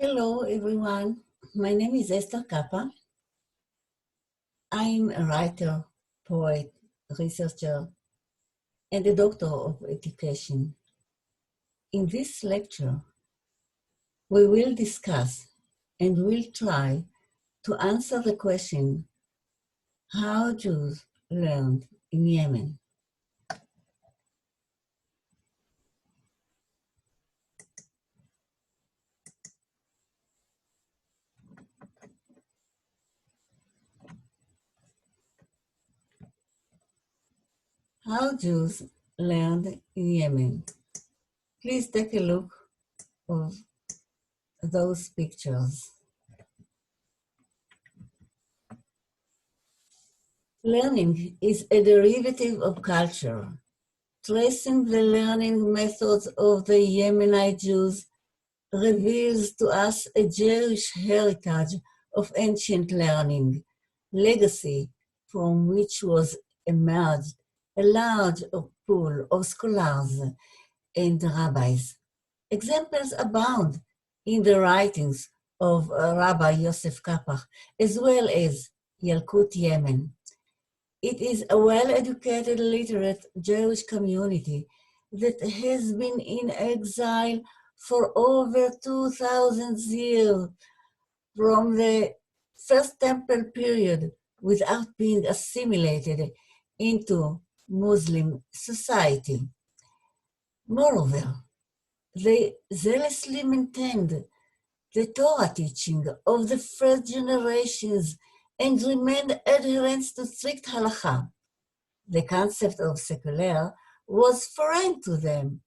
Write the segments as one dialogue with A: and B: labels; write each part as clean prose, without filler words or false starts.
A: Hello, everyone. My name is Ester Kapa. I'm a writer, poet, researcher, and a doctor of education. In this lecture, we will discuss and will try to answer the question, how Jews learned in Yemen. How Jews learned in Yemen. Please take a look of those pictures. Learning is a derivative of culture. Tracing the learning methods of the Yemenite Jews reveals to us a Jewish heritage of ancient learning, legacy from which was emerged a large pool of scholars and rabbis. Examples abound in the writings of Rabbi Yosef Kapa, as well as Yalkut Yemen. It is a well-educated, literate Jewish community that has been in exile for over 2,000 years from the First Temple period without being assimilated into Muslim society. Moreover, they zealously maintained the Torah teaching of the first generations and remained adherents to strict halakha. The concept of secular was foreign to them,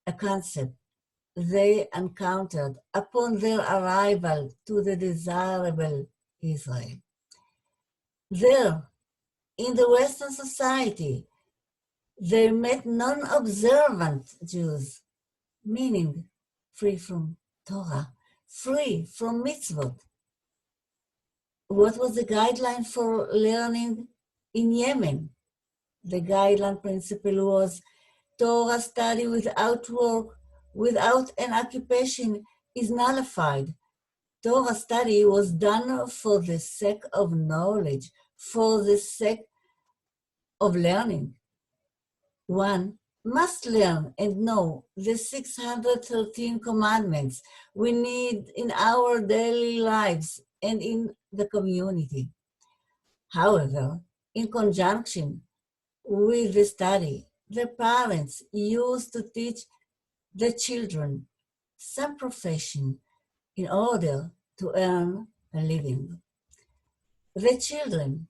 A: a concept they encountered upon their arrival to the desirable Israel. There, in the Western society, they met non-observant Jews, meaning free from Torah, free from mitzvot. What was the guideline for learning in Yemen? The guideline principle was Torah study without work, without an occupation, is nullified. Torah study was done for the sake of knowledge, for the sake of learning. One must learn and know the 613 commandments we need in our daily lives and in the community. However, in conjunction with the study, the parents used to teach the children some profession in order to earn a living. The children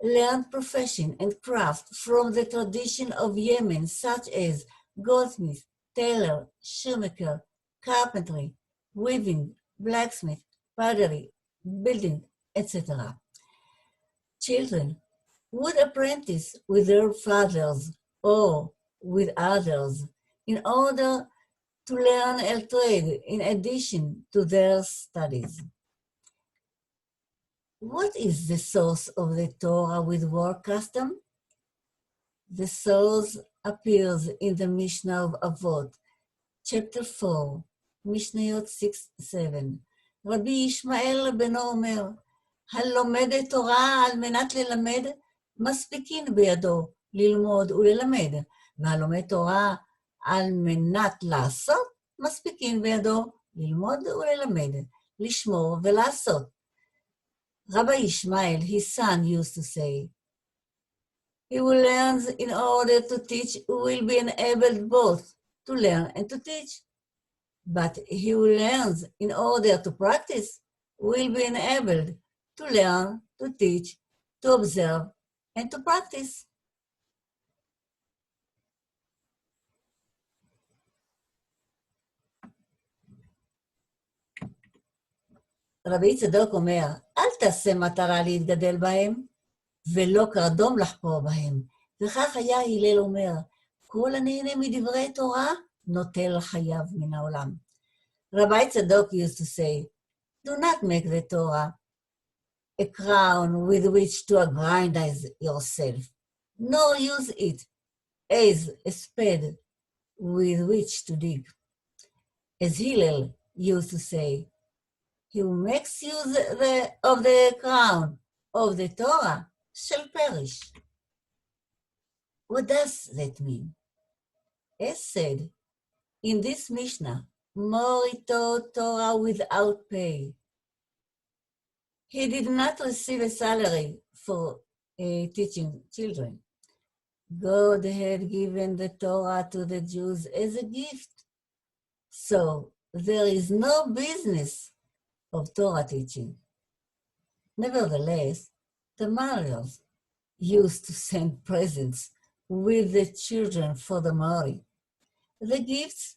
A: learned profession and craft from the tradition of Yemen, such as goldsmith, tailor, shoemaker, carpentry, weaving, blacksmith, pottery, building, etc. Children would apprentice with their fathers or with others in order to learn a trade in addition to their studies. What is the source of the Torah with work custom? The source appears in the Mishnah of Avot, chapter 4, Mishnayot 6-7. רבי ישמעאל בנו אומר, הלומד תורה על מנת ללמד, מספיקין בידו ללמוד וללמד, והלומד תורה על מנת לעשות, מספיקין בידו ללמוד וללמד, לשמור ולעשות. Rabbi Ishmael, his son, used to say, he who learns in order to teach will be enabled both to learn and to teach. But he who learns in order to practice will be enabled to learn, to teach, to observe, and to practice. רבי צדוק אומר, אל תעשה מטרה להתגדל בהם, ולא קרדום לחפור בהם. וכך היה הלל אומר, כל הנהנה מדברי תורה, נוטל חייו מן העולם. Rabbi Tzadok used to say, do not make the Torah a crown with which to aggrandize yourself, nor use it as a spade with which to dig. As Hillel used to say, "He who makes use of the crown of the Torah shall perish." What does that mean? As said in this Mishnah, Mori taught Torah without pay. He did not receive a salary for teaching children. God had given the Torah to the Jews as a gift. So there is no business of Torah teaching. Nevertheless, the mothers used to send presents with the children for the Mori. The gifts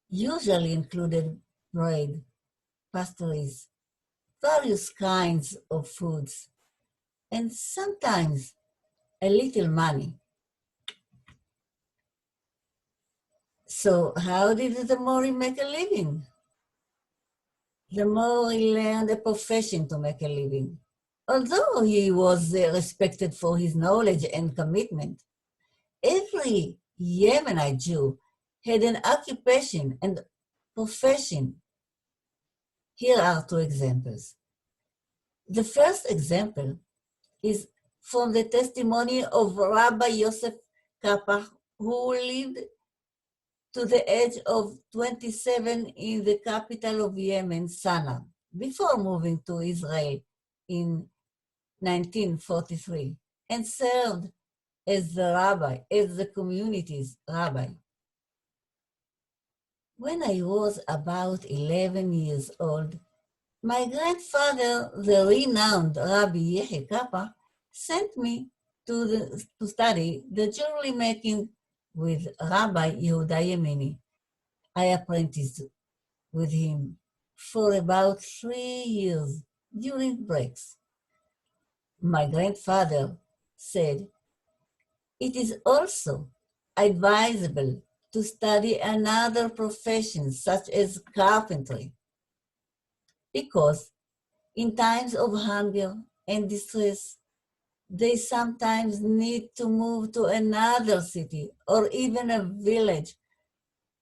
A: usually included bread, pastries, various kinds of foods, and sometimes a little money. So how did the Mori make a living? The Mori learned a profession to make a living. Although he was respected for his knowledge and commitment, every Yemenite Jew had an occupation and profession. Here are two examples. The first example is from the testimony of Rabbi Ester Kapa, who lived to the age of 27 in the capital of Yemen, Sana'a, before moving to Israel in 1943, and served as the community's rabbi. When I was about 11 years old, my grandfather, the renowned Rabbi Ester Kapa, sent me to study the jewelry making with Rabbi Yehuda Yemeni. I apprenticed with him for about 3 years during breaks. My grandfather said, "It is also advisable to study another profession such as carpentry, because in times of hunger and distress, they sometimes need to move to another city or even a village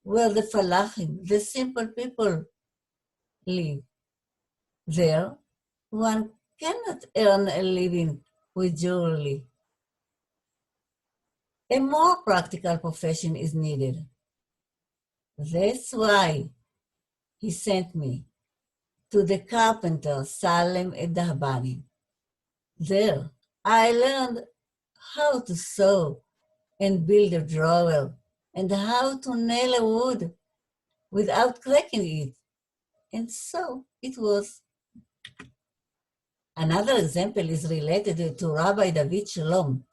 A: where the falachim, the simple people, live. There, one cannot earn a living with jewelry. A more practical profession is needed. That's why he sent me to the carpenter Salem Edahbani. There, I learned how to sew and build a drawer and how to nail a wood without cracking it. And so it was. Another example is related to Rabbi David Shalom,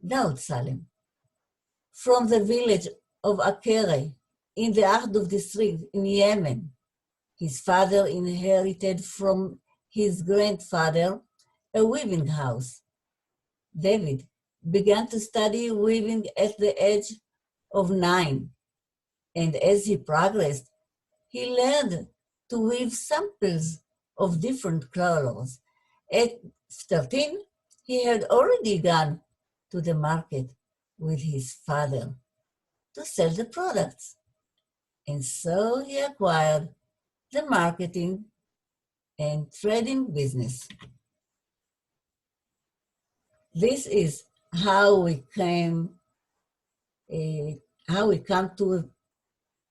A: Daud Salem, from the village of Akere in the Arduf district in Yemen. His father inherited from his grandfather a weaving house. David began to study weaving at the age of 9, and as he progressed, he learned to weave samples of different colors. At 13, he had already gone to the market with his father to sell the products. And so he acquired the marketing and trading business. This is how we come to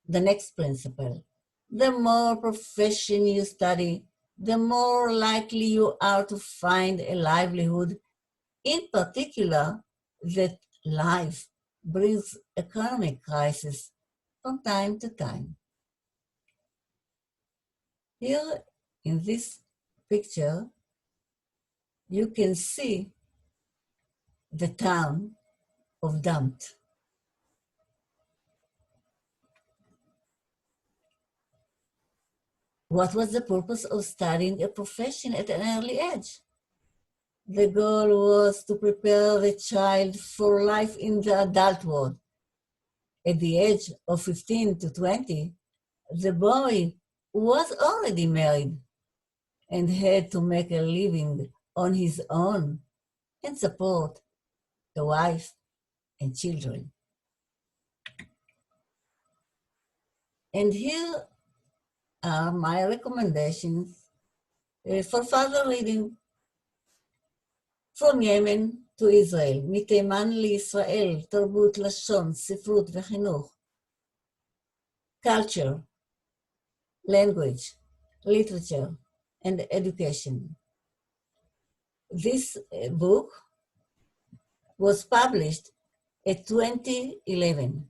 A: the next principle. The more profession you study, the more likely you are to find a livelihood. In particular, that life brings economic crisis from time to time. Here in this picture, you can see the town of Damt. What was the purpose of studying a profession at an early age? The goal was to prepare the child for life in the adult world. At the age of 15 to 20, the boy was already married and had to make a living on his own and support a wife and children. And here are my recommendations for further reading. From Yemen to Israel, מתימן לישראל, תרבות, לשון, ספרות וחינוך. Culture, language, literature, and education. This book was published in 2011.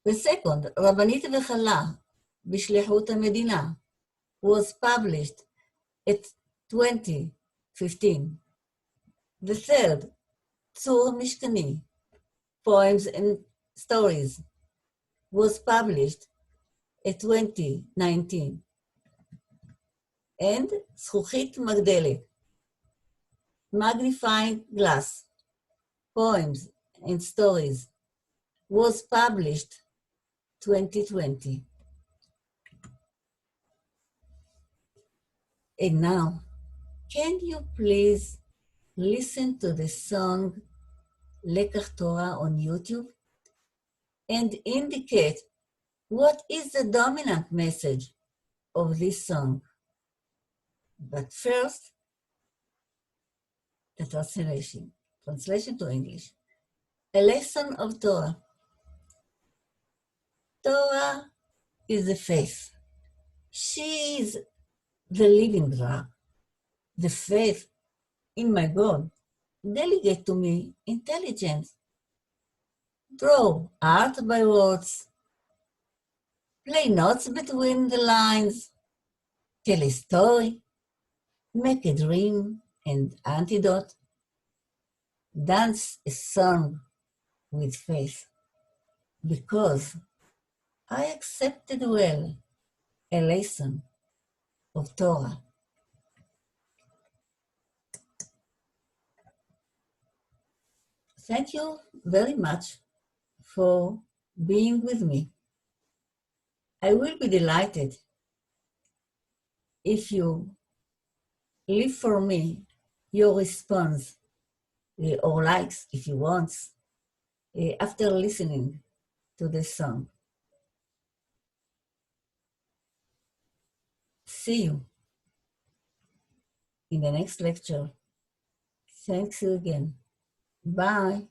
A: The second, רבנית וחלה, בשליחות המדינה, was published in 2015. The third, צור משכני, Poems and Stories, was published in 2019. And זכוכית מגדלת, Magnifying Glass, Poems and Stories, was published 2020. And now, can you please listen to the song Lekach Torah on YouTube and indicate what is the dominant message of this song? But first, the translation to English. A lesson of Torah. Torah is the faith. She is the living drug. The faith in my God delegate to me intelligence. Draw art by words. Play notes between the lines. Tell a story. Make a dream and antidote. Dance a song with faith. Because I accepted well a lesson of Torah. Thank you very much for being with me. I will be delighted if you leave for me your response or likes if you want after listening to this song. See you in the next lecture. Thanks you again. Bye.